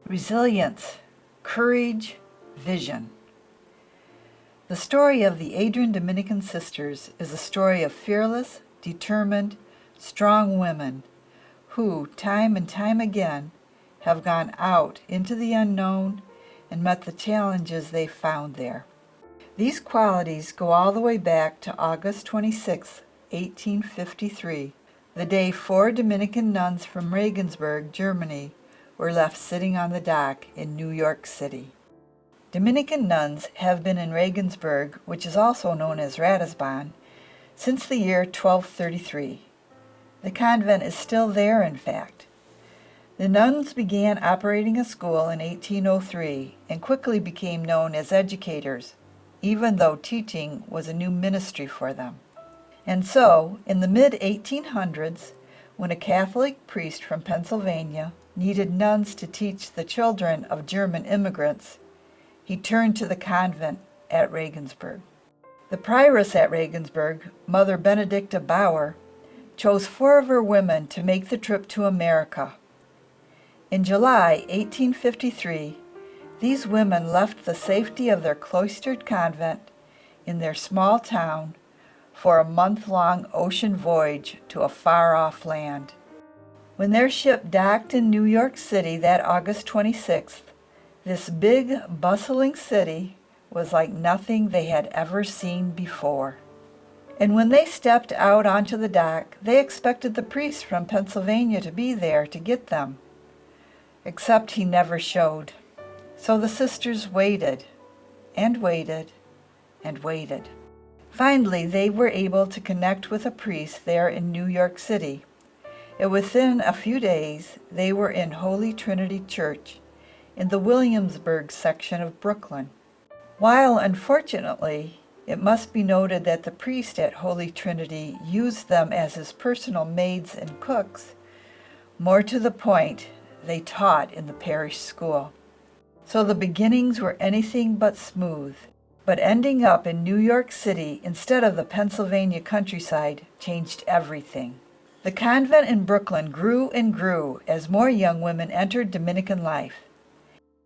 resilience, courage, vision. The story of the Adrian Dominican Sisters is a story of fearless, determined, strong women who, time and time again, have gone out into the unknown and met the challenges they found there. These qualities go all the way back to August 26, 1853, the day 4 Dominican nuns from Regensburg, Germany, were left sitting on the dock in New York City. Dominican nuns have been in Regensburg, which is also known as Ratisbon, since the year 1233. The convent is still there, in fact. The nuns began operating a school in 1803 and quickly became known as educators, even though teaching was a new ministry for them. And so, in the mid-1800s, when a Catholic priest from Pennsylvania needed nuns to teach the children of German immigrants, he turned to the convent at Regensburg. The prioress at Regensburg, Mother Benedicta Bauer, chose 4 of her women to make the trip to America. In July 1853, these women left the safety of their cloistered convent in their small town for a month-long ocean voyage to a far-off land. When their ship docked in New York City that August 26th, this big, bustling city was like nothing they had ever seen before. And when they stepped out onto the dock, they expected the priest from Pennsylvania to be there to get them. Except he never showed. So the sisters waited, and waited, and waited. Finally, they were able to connect with a priest there in New York City. And within a few days, they were in Holy Trinity Church in the Williamsburg section of Brooklyn. While, unfortunately, it must be noted that the priest at Holy Trinity used them as his personal maids and cooks, more to the point, they taught in the parish school. So the beginnings were anything but smooth, but ending up in New York City instead of the Pennsylvania countryside changed everything. The convent in Brooklyn grew and grew as more young women entered Dominican life.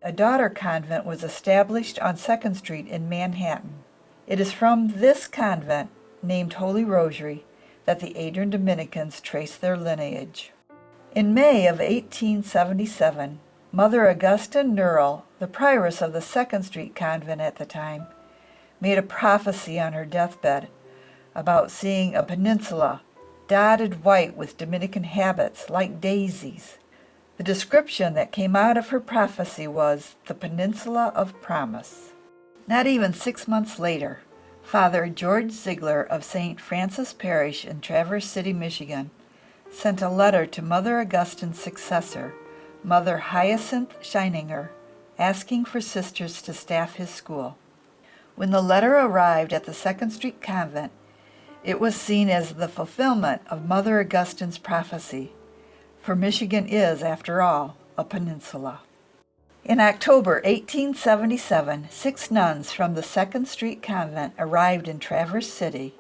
A daughter convent was established on 2nd Street in Manhattan. It is from this convent, named Holy Rosary, that the Adrian Dominicans trace their lineage. In May of 1877, Mother Augusta Nurl, the prioress of the 2nd Street convent at the time, made a prophecy on her deathbed about seeing a peninsula dotted white with Dominican habits like daisies. The description that came out of her prophecy was the Peninsula of Promise. Not even 6 months later, Father George Ziegler of St. Francis Parish in Traverse City, Michigan, sent a letter to Mother Augustine's successor, Mother Hyacinth Scheininger, asking for sisters to staff his school. When the letter arrived at the 2nd Street Convent, it was seen as the fulfillment of Mother Augustine's prophecy, for Michigan is, after all, a peninsula. In October 1877, 6 nuns from the 2nd Street Convent arrived in Traverse City,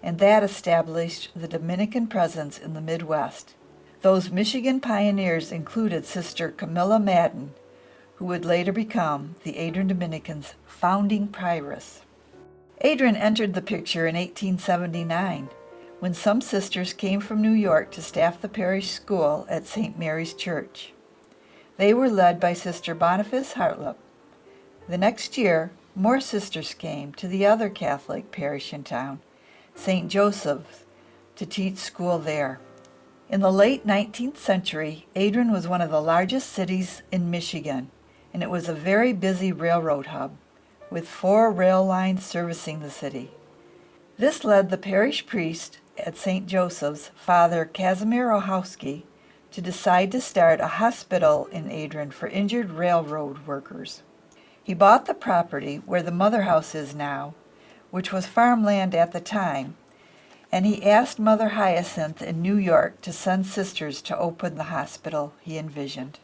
and that established the Dominican presence in the Midwest. Those Michigan pioneers included Sister Camilla Madden, who would later become the Adrian Dominicans' founding prioress. Adrian entered the picture in 1879, when some sisters came from New York to staff the parish school at St. Mary's Church. They were led by Sister Boniface Hartlip. The next year, more sisters came to the other Catholic parish in town, St. Joseph's, to teach school there. In the late 19th century, Adrian was one of the largest cities in Michigan, and it was a very busy railroad hub, with 4 rail lines servicing the city. This led the parish priest at St. Joseph's, Father Casimir Ohowski, to decide to start a hospital in Adrian for injured railroad workers. He bought the property where the Mother House is now, which was farmland at the time, and he asked Mother Hyacinth in New York to send sisters to open the hospital he envisioned.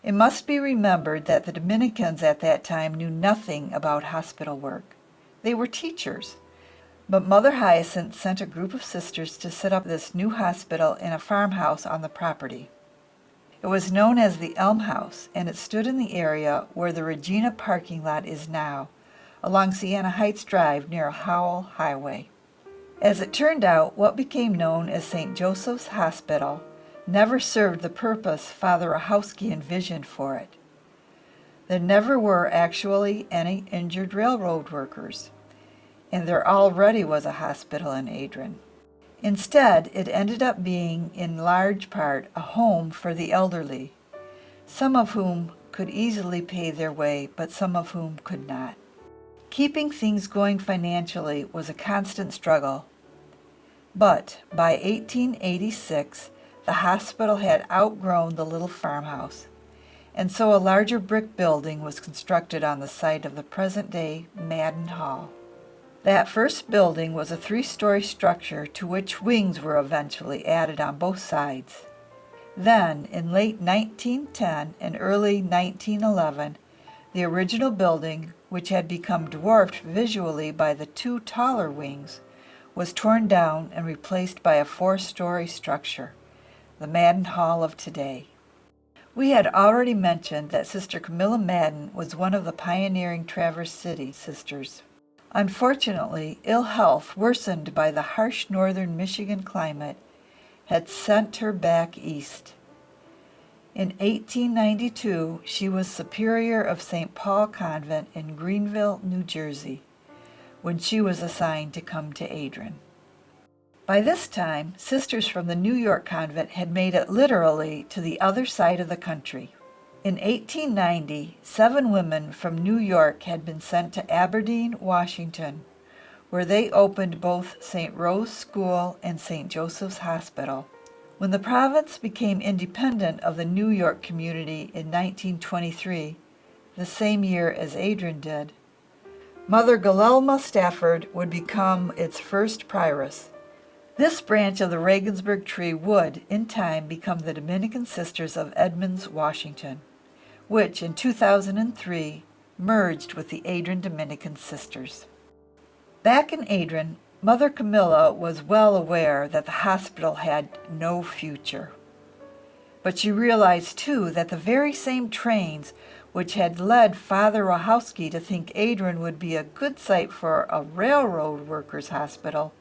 It must be remembered that the Dominicans at that time knew nothing about hospital work. They were teachers. But Mother Hyacinth sent a group of sisters to set up this new hospital in a farmhouse on the property. It was known as the Elm House, and it stood in the area where the Regina parking lot is now, along Siena Heights Drive near Howell Highway. As it turned out, what became known as St. Joseph's Hospital never served the purpose Father Rahowski envisioned for it. There never were actually any injured railroad workers, and there already was a hospital in Adrian. Instead, it ended up being, in large part, a home for the elderly, some of whom could easily pay their way, but some of whom could not. Keeping things going financially was a constant struggle, but by 1886, the hospital had outgrown the little farmhouse, and so a larger brick building was constructed on the site of the present-day Madden Hall. That first building was a 3-story structure to which wings were eventually added on both sides. Then, in late 1910 and early 1911, the original building, which had become dwarfed visually by the 2 taller wings, was torn down and replaced by a 4-story structure, the Madden Hall of today. We had already mentioned that Sister Camilla Madden was one of the pioneering Traverse City sisters. Unfortunately, ill health worsened by the harsh northern Michigan climate had sent her back east. In 1892, she was superior of St. Paul Convent in Greenville, New Jersey, when she was assigned to come to Adrian. By this time, sisters from the New York convent had made it literally to the other side of the country. In 1890, 7 women from New York had been sent to Aberdeen, Washington, where they opened both St. Rose School and St. Joseph's Hospital. When the province became independent of the New York community in 1923, the same year as Adrian did, Mother Guelma Stafford would become its first prioress. This branch of the Regensburg tree would, in time, become the Dominican Sisters of Edmonds, Washington, which in 2003 merged with the Adrian Dominican Sisters. Back in Adrian, Mother Camilla was well aware that the hospital had no future. But she realized, too, that the very same trains which had led Father Rahowski to think Adrian would be a good site for a railroad workers' hospital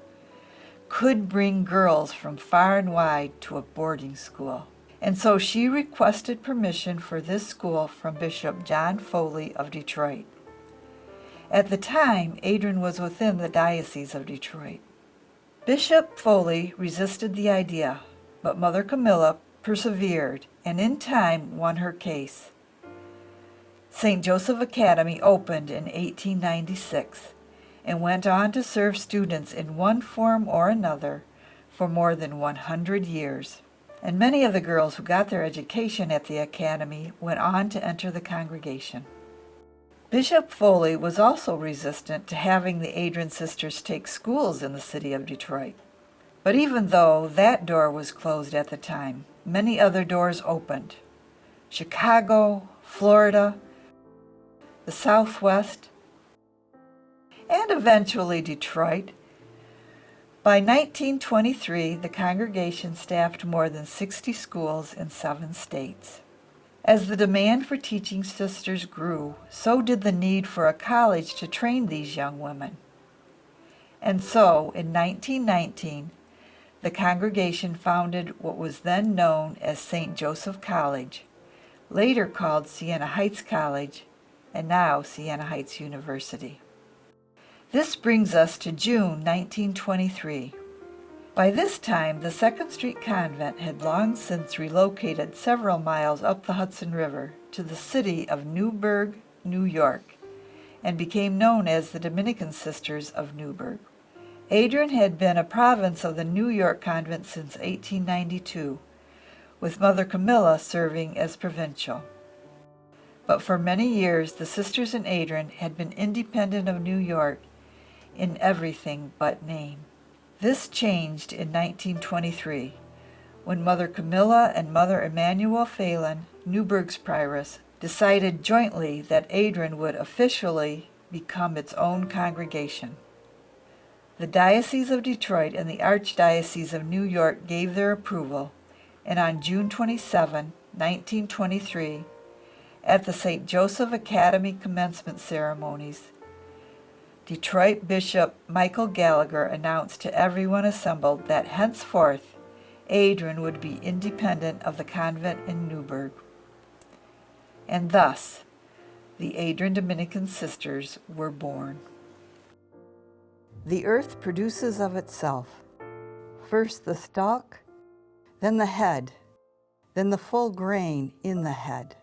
could bring girls from far and wide to a boarding school. And so she requested permission for this school from Bishop John Foley of Detroit. At the time, Adrian was within the Diocese of Detroit. Bishop Foley resisted the idea, but Mother Camilla persevered and in time won her case. St. Joseph Academy opened in 1896 and went on to serve students in one form or another for more than 100 years. And many of the girls who got their education at the academy went on to enter the congregation. Bishop Foley was also resistant to having the Adrian sisters take schools in the city of Detroit. But even though that door was closed at the time, many other doors opened. Chicago, Florida, the Southwest, and eventually Detroit. By 1923, the congregation staffed more than 60 schools in 7 states. As the demand for teaching sisters grew, so did the need for a college to train these young women. And so, in 1919, the congregation founded what was then known as St. Joseph College, later called Siena Heights College, and now Siena Heights University. This brings us to June 1923. By this time, the 2nd Street Convent had long since relocated several miles up the Hudson River to the city of Newburgh, New York, and became known as the Dominican Sisters of Newburgh. Adrian had been a province of the New York convent since 1892, with Mother Camilla serving as provincial. But for many years, the sisters in Adrian had been independent of New York in everything but name. This changed in 1923, when Mother Camilla and Mother Emanuel Phelan, Newburgh's prioress, decided jointly that Adrian would officially become its own congregation. The Diocese of Detroit and the Archdiocese of New York gave their approval, and on June 27, 1923, at the St. Joseph Academy commencement ceremonies, Detroit Bishop Michael Gallagher announced to everyone assembled that henceforth Adrian would be independent of the convent in Newburgh. And thus, the Adrian Dominican Sisters were born. The earth produces of itself, first the stalk, then the head, then the full grain in the head.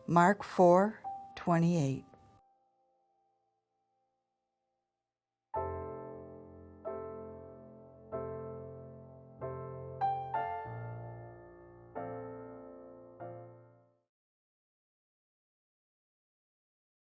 Mark 4:28.